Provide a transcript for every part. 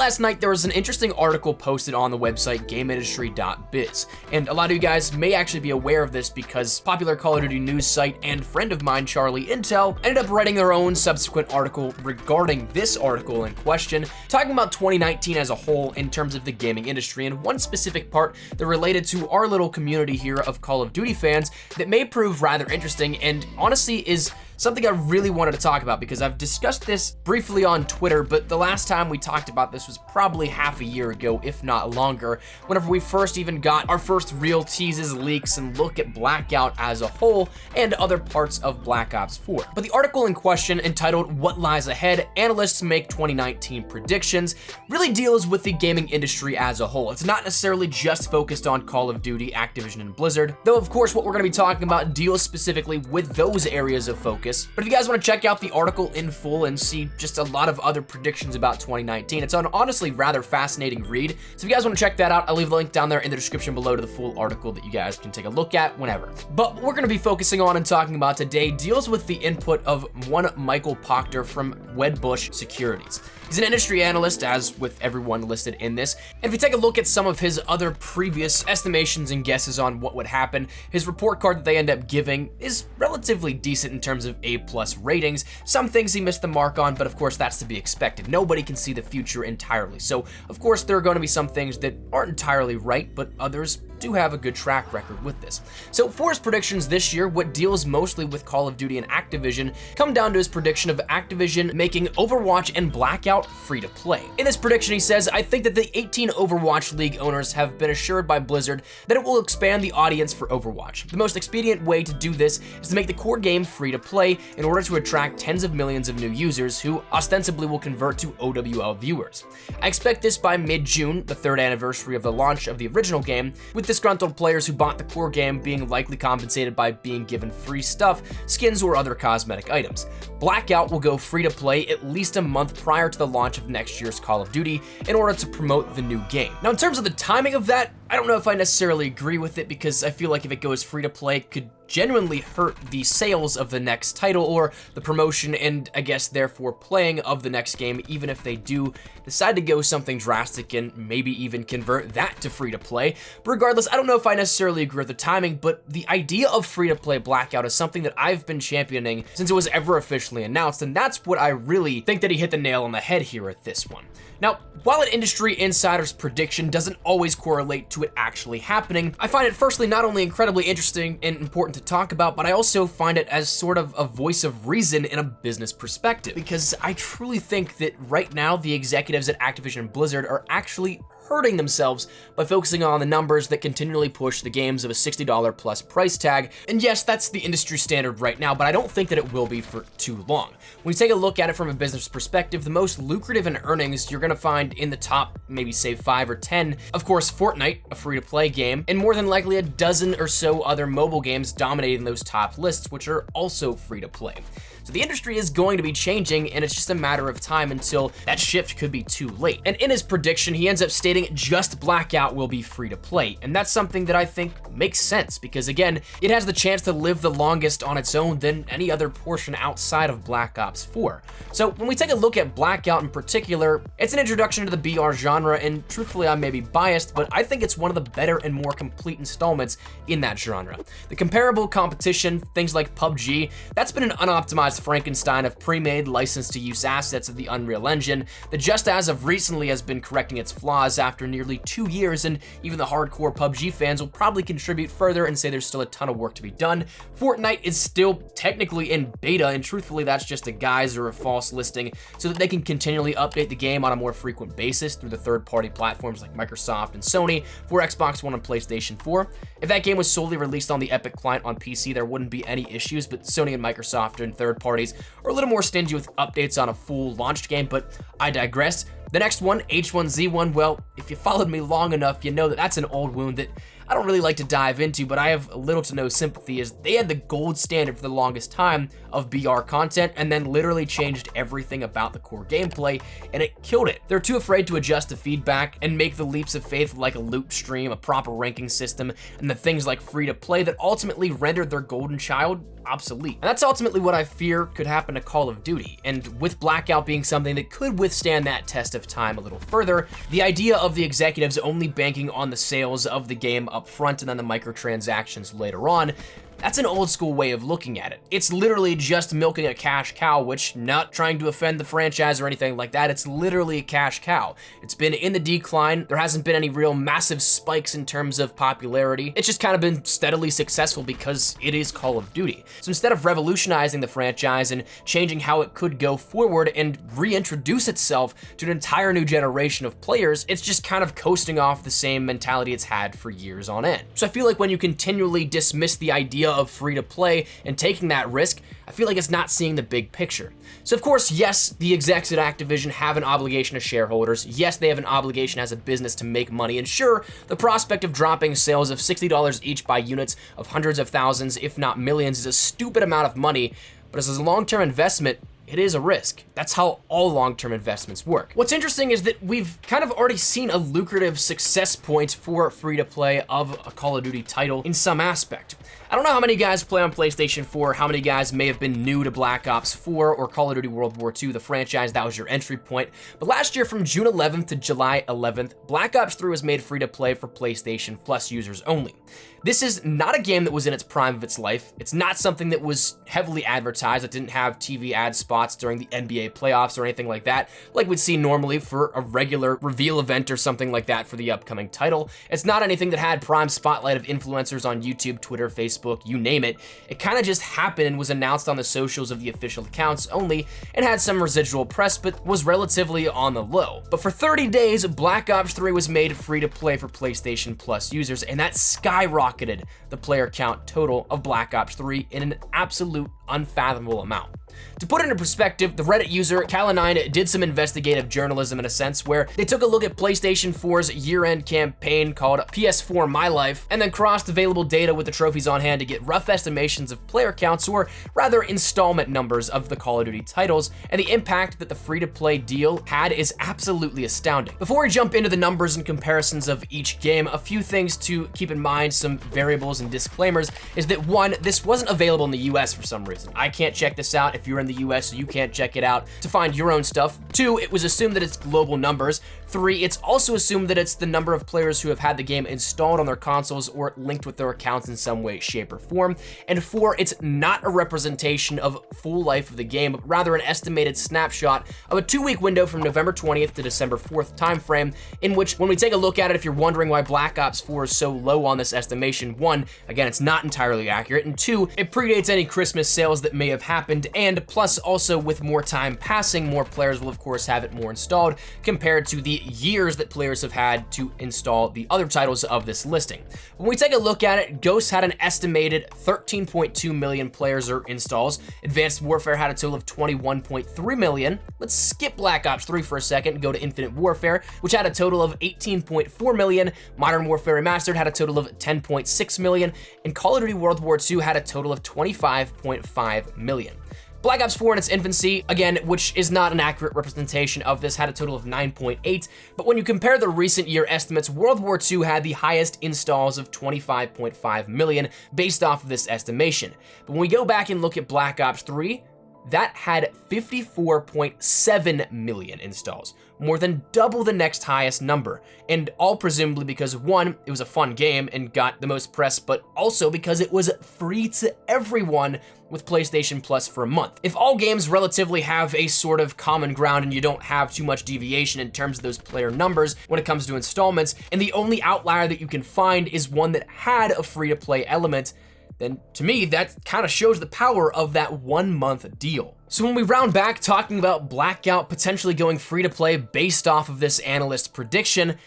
last night there was an interesting article posted on the website GameIndustry.biz, and a lot of you guys may actually be aware of this because popular Call of Duty news site and friend of mine, Charlie Intel, ended up writing their own subsequent article regarding this article in question, talking about 2019 as a whole in terms of the gaming industry, and one specific part that related to our little community here of Call of Duty fans that may prove rather interesting and honestly is something I really wanted to talk about because I've discussed this briefly on Twitter, but the last time we talked about this was probably half a year ago, if not longer, whenever we first even got our first real teases, leaks, and look at Blackout as a whole and other parts of Black Ops 4. But the article in question, entitled What Lies Ahead, Analysts Make 2019 Predictions, really deals with the gaming industry as a whole. It's not necessarily just focused on Call of Duty, Activision, and Blizzard, though of course what we're going to be talking about deals specifically with those areas of focus. But if you guys want to check out the article in full and see just a lot of other predictions about 2019, it's an honestly rather fascinating read. So if you guys want to check that out, I'll leave a link down there in the description below to the full article that you guys can take a look at whenever. But what we're going to be focusing on and talking about today deals with the input of one Michael Proctor from Wedbush Securities. He's an industry analyst, as with everyone listed in this, and if you take a look at some of his other previous estimations and guesses on what would happen, his report card that they end up giving is relatively decent in terms of A+ ratings. Some things he missed the mark on, but of course that's to be expected. Nobody can see the future entirely, so of course there are going to be some things that aren't entirely right, but others do have a good track record with this. So for his predictions this year, what deals mostly with Call of Duty and Activision come down to his prediction of Activision making Overwatch and Blackout free to play. In this prediction, he says, I think that the 18 Overwatch League owners have been assured by Blizzard that it will expand the audience for Overwatch. The most expedient way to do this is to make the core game free to play in order to attract tens of millions of new users who ostensibly will convert to OWL viewers. I expect this by mid-June, the 3rd anniversary of the launch of the original game, with disgruntled players who bought the core game being likely compensated by being given free stuff, skins, or other cosmetic items. Blackout will go free to play at least a month prior to the launch of next year's Call of Duty in order to promote the new game. Now, in terms of the timing of that, I don't know if I necessarily agree with it because I feel like if it goes free to play, it could genuinely hurt the sales of the next title or the promotion and I guess therefore playing of the next game, even if they do decide to go something drastic and maybe even convert that to free to play. But regardless, I don't know if I necessarily agree with the timing, but the idea of free to play Blackout is something that I've been championing since it was ever officially announced, and that's what I really think that he hit the nail on the head here at this one. Now, while an industry insider's prediction doesn't always correlate to it actually happening, I find it firstly not only incredibly interesting and important to talk about, but I also find it as sort of a voice of reason in a business perspective, because I truly think that right now the executives at Activision and Blizzard are actually hurting themselves by focusing on the numbers that continually push the games of a $60 plus price tag. And yes, that's the industry standard right now, but I don't think that it will be for too long. When you take a look at it from a business perspective, the most lucrative in earnings you're gonna find in the top, maybe say 5 or 10, of course, Fortnite, a free-to-play game, and more than likely a dozen or so other mobile games dominating those top lists, which are also free-to-play. So the industry is going to be changing, and it's just a matter of time until that shift could be too late. And in his prediction, he ends up stating just Blackout will be free to play. And that's something that I think makes sense because again, it has the chance to live the longest on its own than any other portion outside of Black Ops 4. So when we take a look at Blackout in particular, it's an introduction to the BR genre, and truthfully I may be biased, but I think it's one of the better and more complete installments in that genre. The comparable competition, things like PUBG, that's been an unoptimized Frankenstein of pre-made license-to-use assets of the Unreal Engine that just as of recently has been correcting its flaws after nearly 2 years, and even the hardcore PUBG fans will probably contribute further and say there's still a ton of work to be done. Fortnite is still technically in beta, and truthfully that's just a guise or a false listing so that they can continually update the game on a more frequent basis through the third-party platforms like Microsoft and Sony for Xbox One and PlayStation 4. If that game was solely released on the Epic client on PC, there wouldn't be any issues, but Sony and Microsoft and third parties are a little more stingy with updates on a full launched game, but I digress. The next one, H1Z1, well, if you followed me long enough, you know that that's an old wound that I don't really like to dive into, but I have little to no sympathy as they had the gold standard for the longest time of BR content and then literally changed everything about the core gameplay, and it killed it. They're too afraid to adjust to feedback and make the leaps of faith like a loop stream, a proper ranking system, and the things like free to play that ultimately rendered their golden child obsolete. And that's ultimately what I fear could happen to Call of Duty. And with Blackout being something that could withstand that test of time a little further, the idea of the executives only banking on the sales of the game up front and then the microtransactions later on, that's an old school way of looking at it. It's literally just milking a cash cow, which, not trying to offend the franchise or anything like that, it's literally a cash cow. It's been in the decline. There hasn't been any real massive spikes in terms of popularity. It's just kind of been steadily successful because it is Call of Duty. So instead of revolutionizing the franchise and changing how it could go forward and reintroduce itself to an entire new generation of players, it's just kind of coasting off the same mentality it's had for years on end. So I feel like when you continually dismiss the idea of free-to-play and taking that risk, I feel like it's not seeing the big picture. So of course, yes, the execs at Activision have an obligation to shareholders. Yes, they have an obligation as a business to make money. And sure, the prospect of dropping sales of $60 each by units of hundreds of thousands, if not millions, is a stupid amount of money. But as a long-term investment, it is a risk. That's how all long-term investments work. What's interesting is that we've kind of already seen a lucrative success point for free-to-play of a Call of Duty title in some aspect. I don't know how many guys play on PlayStation 4, how many guys may have been new to Black Ops 4 or Call of Duty World War II, the franchise that was your entry point. But last year, from June 11th to July 11th, Black Ops 3 was made free to play for PlayStation Plus users only. This is not a game that was in its prime of its life. It's not something that was heavily advertised. It didn't have TV ad spots during the NBA playoffs or anything like that, like we'd see normally for a regular reveal event or something like that for the upcoming title. It's not anything that had prime spotlight of influencers on YouTube, Twitter, Facebook, you name it. It kind of just happened and was announced on the socials of the official accounts only and had some residual press, but was relatively on the low. But for 30 days, Black Ops 3 was made free to play for PlayStation Plus users, and that skyrocketed the player count total of Black Ops 3 in an absolute unfathomable amount. To put it into perspective, the Reddit user Cal9 did some investigative journalism in a sense where they took a look at PlayStation 4's year-end campaign called PS4 My Life and then crossed available data with the trophies on hand to get rough estimations of player counts, or rather installment numbers, of the Call of Duty titles, and the impact that the free-to-play deal had is absolutely astounding. Before we jump into the numbers and comparisons of each game, a few things to keep in mind, some variables and disclaimers, is that one, this wasn't available in the US for some reason. I can't check this out if you're in the US, so you can't check it out to find your own stuff. 2, it was assumed that it's global numbers. 3, it's also assumed that it's the number of players who have had the game installed on their consoles or linked with their accounts in some way, shape, or form. And 4, it's not a representation of full life of the game, but rather an estimated snapshot of a 2-week window from November 20th to December 4th timeframe, in which, when we take a look at it, if you're wondering why Black Ops 4 is so low on this estimation, 1, again, it's not entirely accurate, and 2, it predates any Christmas sales that may have happened, and plus also with more time passing, more players will of course have it more installed compared to the years that players have had to install the other titles of this listing. When we take a look at it, Ghost had an estimated 13.2 million players or installs. Advanced Warfare had a total of 21.3 million. Let's skip Black Ops 3 for a second and go to Infinite Warfare, which had a total of 18.4 million. Modern Warfare Remastered had a total of 10.6 million, and Call of Duty World War II had a total of 25.5 million. Black Ops 4 in its infancy, again, which is not an accurate representation of this, had a total of 9.8, but when you compare the recent year estimates, World War II had the highest installs of 25.5 million based off of this estimation. But when we go back and look at Black Ops 3, that had 54.7 million installs, more than double the next highest number, and all presumably because, 1, it was a fun game and got the most press, but also because it was free to everyone with PlayStation Plus for a month. If all games relatively have a sort of common ground and you don't have too much deviation in terms of those player numbers when it comes to installments, and the only outlier that you can find is one that had a free-to-play element, then to me, that kind of shows the power of that 1-month deal. So when we round back talking about Blackout potentially going free to play based off of this analyst prediction,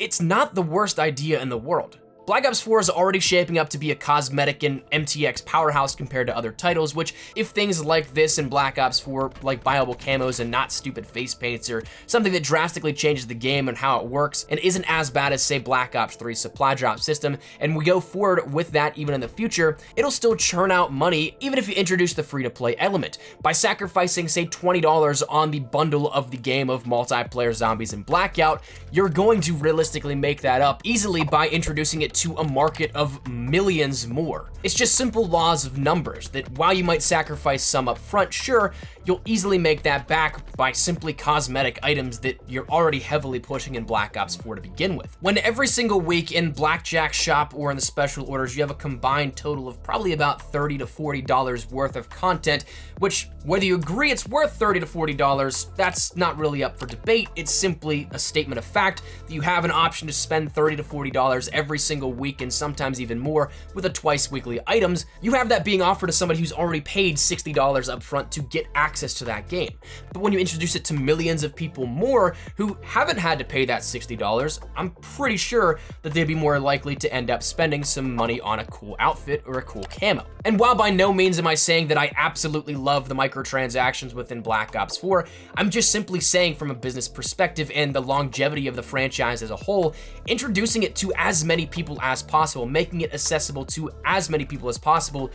it's not the worst idea in the world. Black Ops 4 is already shaping up to be a cosmetic and MTX powerhouse compared to other titles, which, if things like this in Black Ops 4, like buyable camos and not stupid face paints, or something that drastically changes the game and how it works, and isn't as bad as, say, Black Ops 3's supply drop system, and we go forward with that even in the future, it'll still churn out money even if you introduce the free-to-play element. By sacrificing, say, $20 on the bundle of the game of multiplayer zombies and Blackout, you're going to realistically make that up easily by introducing it it to a market of millions more. It's just simple laws of numbers that while you might sacrifice some up front, sure, you'll easily make that back by simply cosmetic items that you're already heavily pushing in Black Ops 4 to begin with. When every single week in Blackjack Shop or in the special orders, you have a combined total of probably about $30 to $40 worth of content, which whether you agree it's worth $30 to $40, that's not really up for debate. It's simply a statement of fact that you have an option to spend $30 to $40 every single week and sometimes even more with a twice weekly items. You have that being offered to somebody who's already paid $60 up front to get access to that game. But when you introduce it to millions of people more who haven't had to pay that $60, I'm pretty sure that they'd be more likely to end up spending some money on a cool outfit or a cool camo. And while by no means am I saying that I absolutely love the microtransactions within Black Ops 4, I'm just simply saying from a business perspective and the longevity of the franchise as a whole, introducing it to as many people as possible, making it accessible to as many people as possible,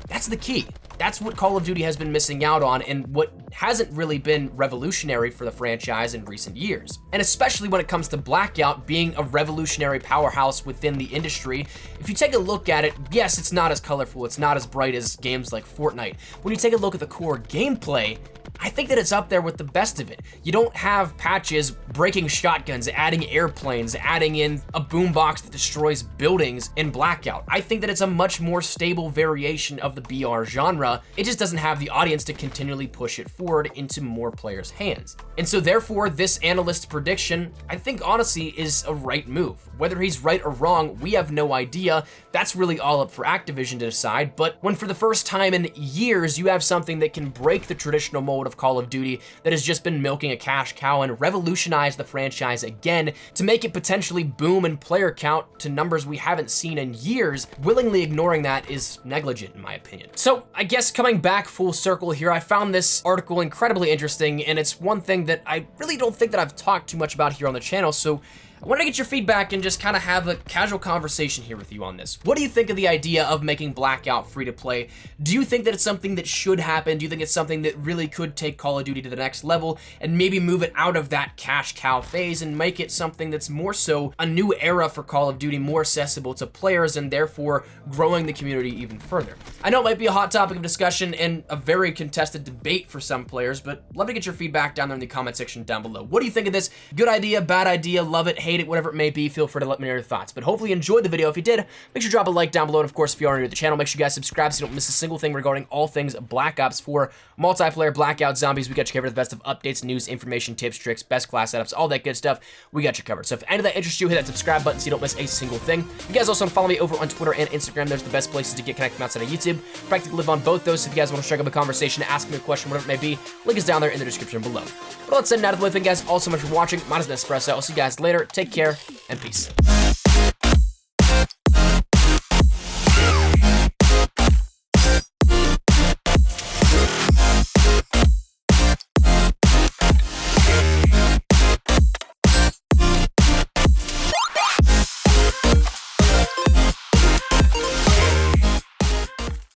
that's the key. That's what Call of Duty has been missing out on and what hasn't really been revolutionary for the franchise in recent years. And especially when it comes to Blackout being a revolutionary powerhouse within the industry, if you take a look at it, yes, it's not as colorful, it's not as bright as games like Fortnite. When you take a look at the core gameplay, I think that it's up there with the best of it. You don't have patches breaking shotguns, adding airplanes, adding in a boombox that destroys buildings in Blackout. I think that it's a much more stable variation of the BR genre. It just doesn't have the audience to continually push it forward into more players' hands. And so therefore, this analyst's prediction, I think honestly is a right move. Whether he's right or wrong, we have no idea. That's really all up for Activision to decide. But when for the first time in years, you have something that can break the traditional mold of Call of Duty that has just been milking a cash cow and revolutionize the franchise again to make it potentially boom in player count to numbers we haven't seen in years, willingly ignoring that is negligent in my opinion. So I guess coming back full circle here, I found this article incredibly interesting, and it's one thing that I really don't think that I've talked too much about here on the channel, so I wanted to get your feedback and just kind of have a casual conversation here with you on this. What do you think of the idea of making Blackout free to play? Do you think that it's something that should happen? Do you think it's something that really could take Call of Duty to the next level and maybe move it out of that cash cow phase and make it something that's more so a new era for Call of Duty, more accessible to players and therefore growing the community even further? I know it might be a hot topic of discussion and a very contested debate for some players, but love to get your feedback down there in the comment section down below. What do you think of this? Good idea, bad idea, love it, hate it, whatever it may be, feel free to let me know your thoughts. But hopefully you enjoyed the video. If you did, make sure to drop a like down below. And of course, if you are new to the channel, make sure you guys subscribe so you don't miss a single thing regarding all things Black Ops 4, multiplayer, Blackout, zombies. We got you covered. The best of updates, news, information, tips, tricks, best class setups, all that good stuff. We got you covered. So if any of that interests you, hit that subscribe button so you don't miss a single thing. You guys also want to follow me over on Twitter and Instagram. There's the best places to get connected outside of YouTube. Practically live on both those. So if you guys want to strike up a conversation, ask me a question, whatever it may be, link is down there in the description below. But let's end out of the way. Thank you guys all so much for watching. Mine has been Espresso. I'll see you guys later. Take care and peace.